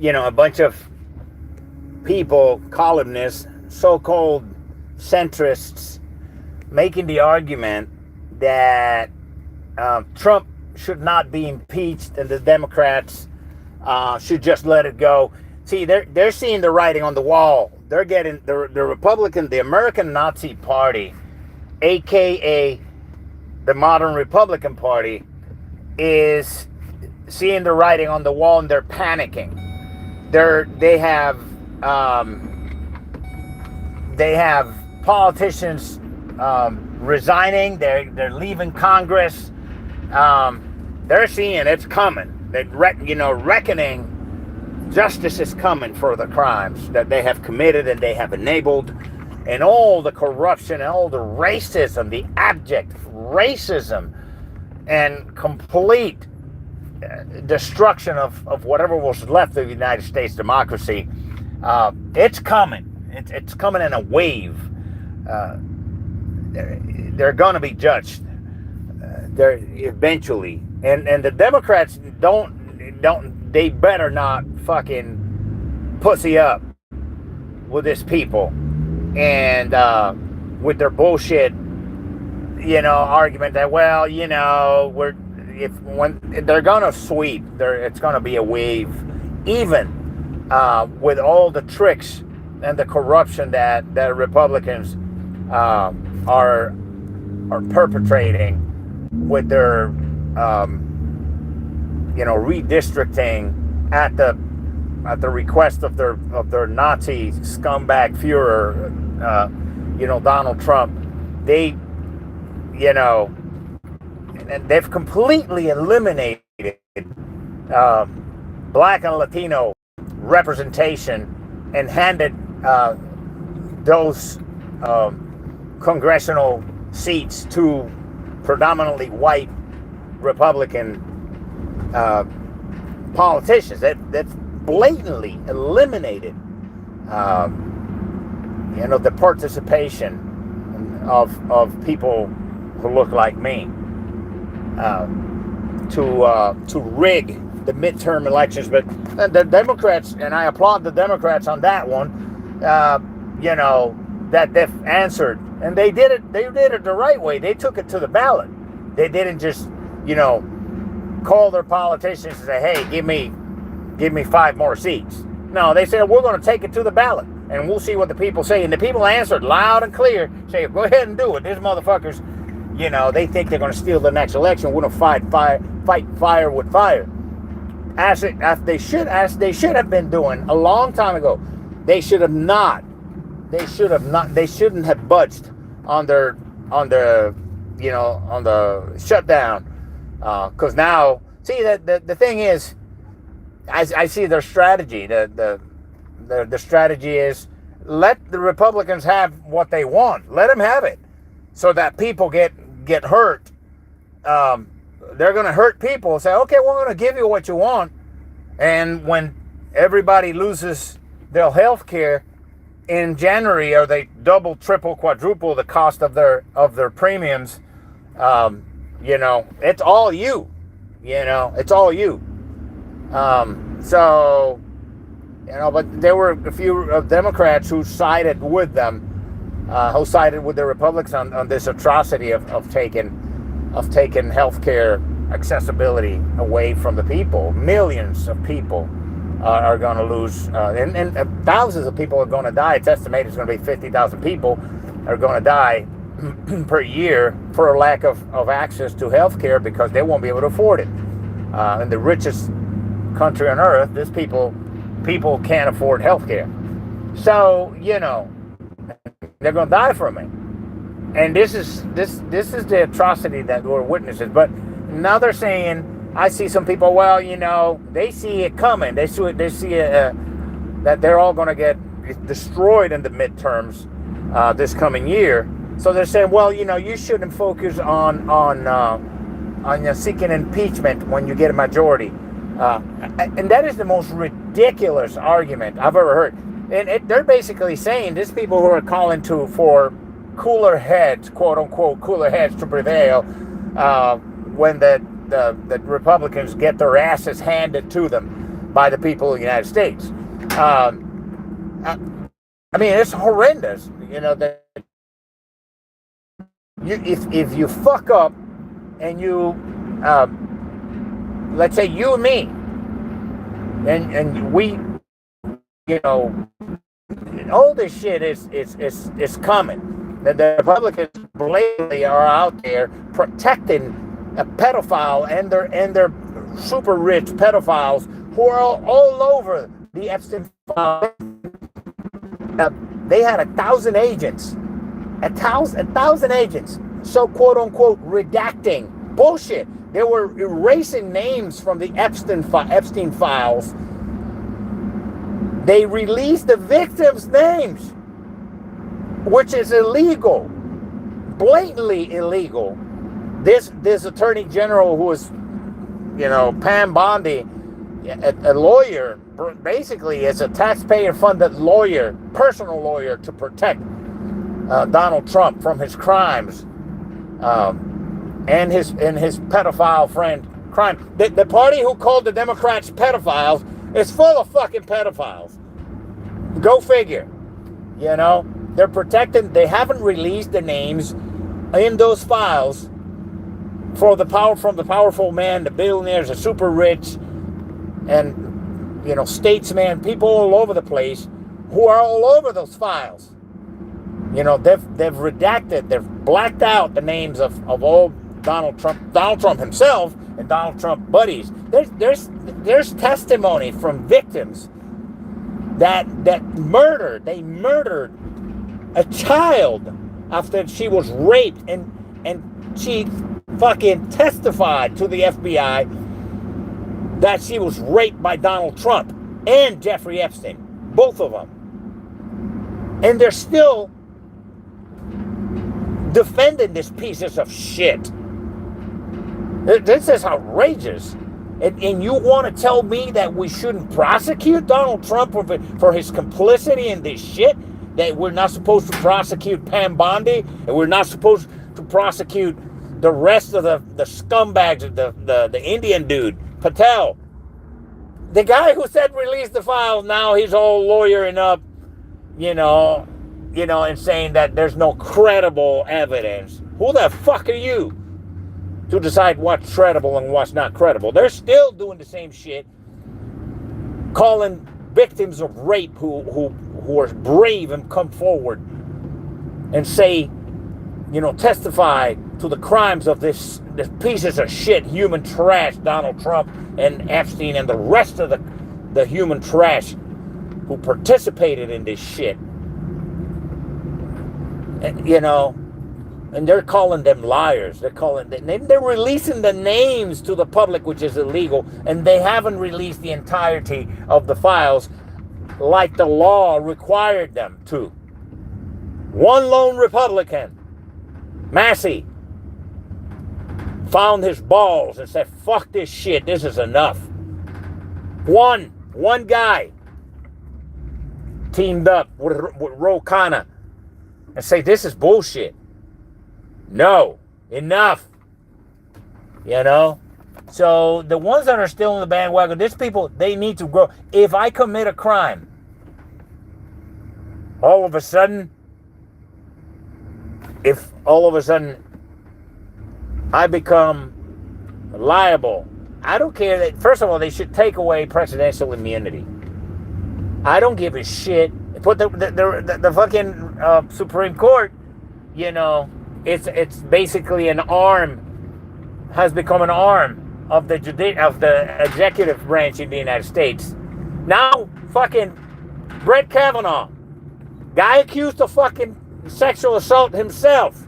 a bunch of people, columnists, so-called centrists, making the argument that Trump should not be impeached and the Democrats should just let it go. See, they're seeing the writing on the wall. They're getting the Republican, the American Nazi Party, aka the modern Republican Party, is seeing the writing on the wall, and they're panicking. They have politicians resigning. They're leaving Congress. They're seeing it's coming. That reckoning. Justice is coming for the crimes that they have committed and they have enabled, and all the corruption and all the racism, the abject racism and complete destruction of whatever was left of the United States democracy. It's coming. It's coming in a wave. They're going to be judged. They're eventually, and the Democrats don't. They better not fucking pussy up with this people and with their bullshit, argument that when they're gonna sweep, it's gonna be a wave, even with all the tricks and the corruption that Republicans are perpetrating with their redistricting at the request of their Nazi scumbag Führer, Donald Trump. And they've completely eliminated Black and Latino representation and handed those congressional seats to predominantly white Republican politicians. That's blatantly eliminated the participation of people who look like me to rig the midterm elections. But the Democrats, and I applaud the Democrats on that one, that they've answered, and they did it the right way. They took it to the ballot. They didn't just call their politicians and say, hey, give me 5 more seats. No, they said, we're going to take it to the ballot and we'll see what the people say. And the people answered loud and clear, say, go ahead and do it. These motherfuckers, they think they're going to steal the next election. We're going to fight fire with fire. As they should have been doing a long time ago. They shouldn't have budged on the shutdown. Because now, see, the thing is, I see their strategy. The strategy is, let the Republicans have what they want. Let them have it, so that people get hurt. They're going to hurt people. Say, okay, we're going to give you what you want, and when everybody loses their health care in January, or they double, triple, quadruple the cost of their premiums, it's all you. It's all you. But there were a few Democrats who sided with them, who sided with the Republicans on this atrocity of taking healthcare accessibility away from the people. Millions of people are going to lose, and thousands of people are going to die. It's estimated it's going to be 50,000 people are going to die per year for a lack of access to health care because they won't be able to afford it. In the richest country on earth, these people can't afford health care. So, they're going to die from it. And this is the atrocity that we're witnessing. But now they're saying, I see some people, they see it coming. They see that they're all going to get destroyed in the midterms this coming year. So they're saying, you shouldn't focus on seeking impeachment when you get a majority. And that is the most ridiculous argument I've ever heard. And they're basically saying, these people who are calling for cooler heads, quote unquote, cooler heads to prevail when the Republicans get their asses handed to them. by the people of the United States. I mean, it's horrendous. You know, that if you fuck up and you, let's say you and me, and we, you know, all this shit is coming. The Republicans blatantly are out there protecting a pedophile and their super rich pedophiles who are all over the Epstein file. They had 1,000 agents, a thousand agents, so quote unquote redacting bullshit. They were erasing names from the Epstein files. They released the victims' names, which is illegal, blatantly illegal. This attorney general, who is, you know, Pam Bondi, a lawyer, basically is a taxpayer-funded lawyer, personal lawyer, to protect Donald Trump from his crimes and his pedophile friend crime. The party who called the Democrats pedophiles is full of fucking pedophiles. Go figure. You know, they're protecting. They haven't released the names in those files from the powerful man, the billionaires, the super rich, and, you know, statesmen, people all over the place who are all over those files. You know, they've redacted, they've blacked out the names of all Donald Trump himself and Donald Trump buddies. There's testimony from victims that they murdered a child after she was raped, and she fucking testified to the FBI that she was raped by Donald Trump and Jeffrey Epstein, both of them. And they're still defending these pieces of shit. This is outrageous. And you want to tell me that we shouldn't prosecute Donald Trump for his complicity in this shit? That we're not supposed to prosecute Pam Bondi, and we're not supposed to prosecute the rest of the scumbags, the Indian dude, Patel. The guy who said release the files, now he's all lawyering up, you know, and saying that there's no credible evidence. Who the fuck are you to decide what's credible and what's not credible? They're still doing the same shit, calling victims of rape who are brave and come forward and say, you know, testify to the crimes of this pieces of shit, human trash, Donald Trump and Epstein and the rest of the human trash who participated in this shit. And, you know, and they're calling them liars. They're releasing the names to the public, which is illegal, and they haven't released the entirety of the files like the law required them to. One lone Republican, Massey, found his balls and said, fuck this shit, this is enough. One guy teamed up with Ro Khanna and say, this is bullshit. No, enough. You know? So the ones that are still in the bandwagon, these people, they need to grow. If I commit a crime, all of a sudden I become liable, I don't care that, first of all, they should take away presidential immunity. I don't give a shit. Put the fucking Supreme Court, you know, it's basically an arm, has become an arm of the executive branch in the United States. Now, fucking Brett Kavanaugh, guy accused of fucking sexual assault himself.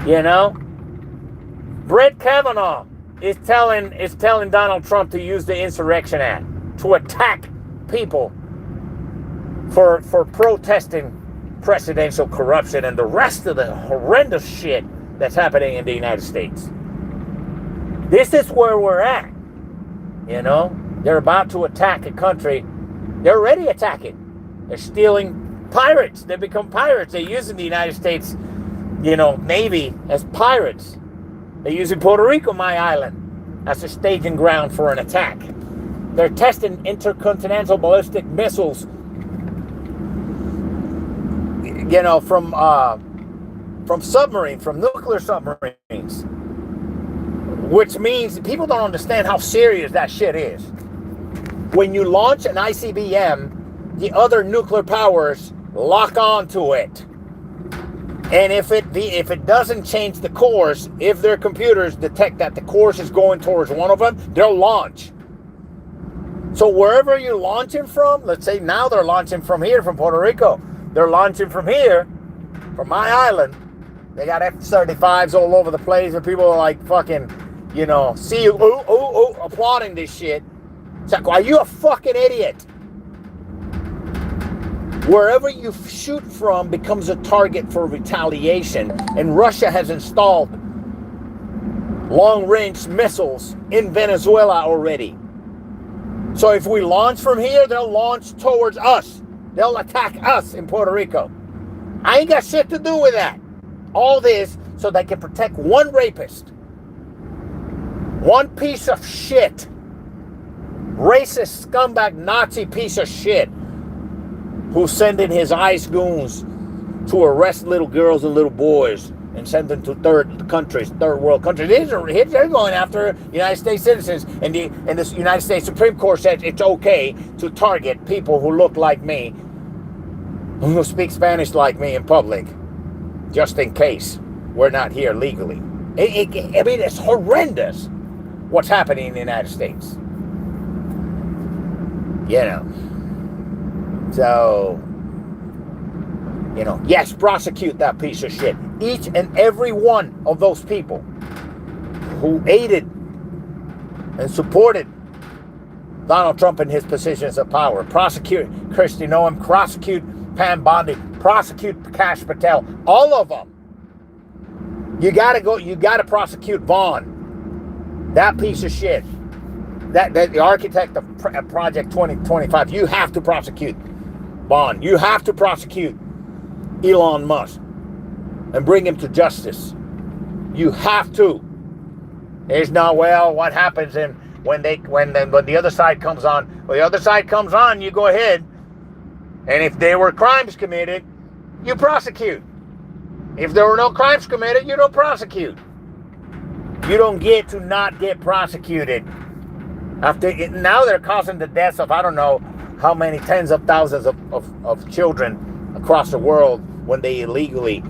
You know, Brett Kavanaugh is telling Donald Trump to use the Insurrection Act to attack people for protesting presidential corruption and the rest of the horrendous shit that's happening in the United States. This is where we're at. You know, they're about to attack a country. They're already attacking. They're stealing pirates. They become pirates. They're using the United States, you know, Navy as pirates. They're using Puerto Rico, my island, as a staging ground for an attack. They're testing intercontinental ballistic missiles, from submarines, from nuclear submarines, which means people don't understand how serious that shit is. When you launch an ICBM, the other nuclear powers lock onto it. And if it doesn't change the course, if their computers detect that the course is going towards one of them, they'll launch. So wherever you're launching from, let's say now they're launching from here, from Puerto Rico. They're launching from here, from my island. They got F-35s all over the place, and people are like fucking, see you, applauding this shit. It's like, are you a fucking idiot? Wherever you shoot from becomes a target for retaliation, and Russia has installed long-range missiles in Venezuela already. So if we launch from here, they'll launch towards us. They'll attack us in Puerto Rico. I ain't got shit to do with that. All this so they can protect one rapist, one piece of shit, racist scumbag Nazi piece of shit, who's sending his ICE goons to arrest little girls and little boys and send them to third world countries. They're going after United States citizens, and the United States Supreme Court says it's okay to target people who look like me, who speak Spanish like me in public, just in case we're not here legally. I mean, it's horrendous what's happening in the United States. So, yes, prosecute that piece of shit. Each and every one of those people who aided and supported Donald Trump in his positions of power. Prosecute Kristi Noem, prosecute Pam Bondi, prosecute Kash Patel, all of them. You gotta prosecute Vaughn, that piece of shit. That the architect of Project 2025, you have to prosecute Vaughn. You have to prosecute Elon Musk and bring him to justice. You have to. There's no, what happens when the other side comes on? Well, the other side comes on, you go ahead, and if there were crimes committed, you prosecute. If there were no crimes committed, you don't prosecute. You don't get to not get prosecuted. Now they're causing the deaths of I don't know how many tens of thousands of children across the world when they illegally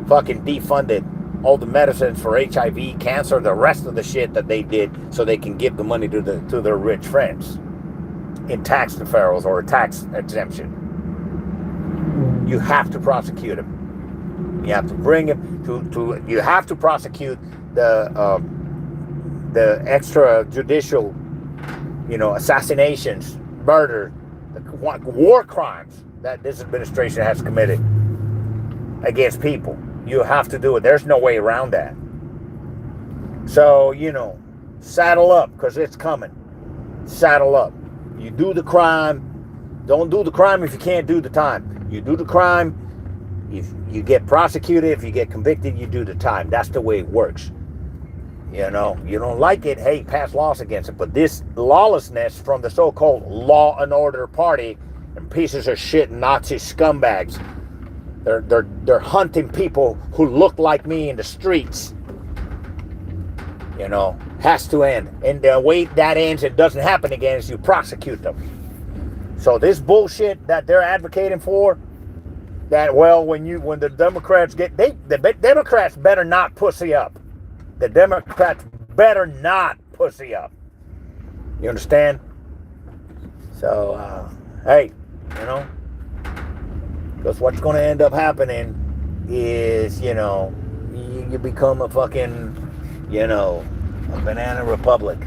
fucking defunded all the medicines for HIV, cancer, the rest of the shit that they did so they can give the money to their rich friends in tax deferrals or a tax exemption. You have to prosecute him. You have to bring him to you have to prosecute the extrajudicial, assassinations, murder, war crimes that this administration has committed against people. You have to do it. There's no way around that. So, saddle up, because it's coming. Saddle up. You do the crime. Don't do the crime if you can't do the time. You do the crime. If you get prosecuted, if you get convicted, you do the time. That's the way it works. You don't like it, hey, pass laws against it. But this lawlessness from the so-called law and order party and pieces of shit Nazi scumbags, they're hunting people who look like me in the streets. Has to end. And the way that ends, it doesn't happen again, is you prosecute them. So this bullshit that they're advocating for, that when the Democrats the Democrats better not pussy up. The Democrats better not pussy up. You understand? So, hey, because what's going to end up happening is, you become a fucking, a banana republic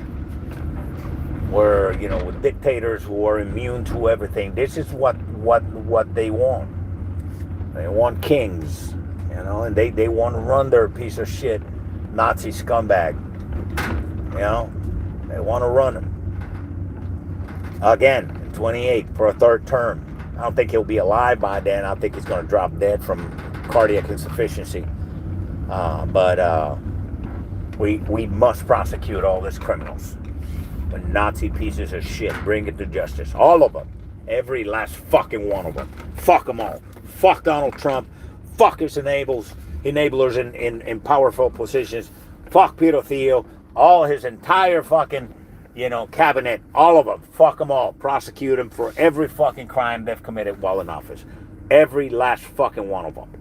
where, with dictators who are immune to everything. This is what they want. They want kings, and they want to run their piece of shit Nazi scumbag. They want to run him again in 28 for a third term. I don't think he'll be alive by then. I think he's going to drop dead from cardiac insufficiency. But we must prosecute all these criminals. The Nazi pieces of shit. Bring it to justice. All of them. Every last fucking one of them. Fuck them all. Fuck Donald Trump. Fuck his enablers in powerful positions. Fuck Peter Thiel. All his entire fucking, cabinet. All of them. Fuck them all. Prosecute them for every fucking crime they've committed while in office. Every last fucking one of them.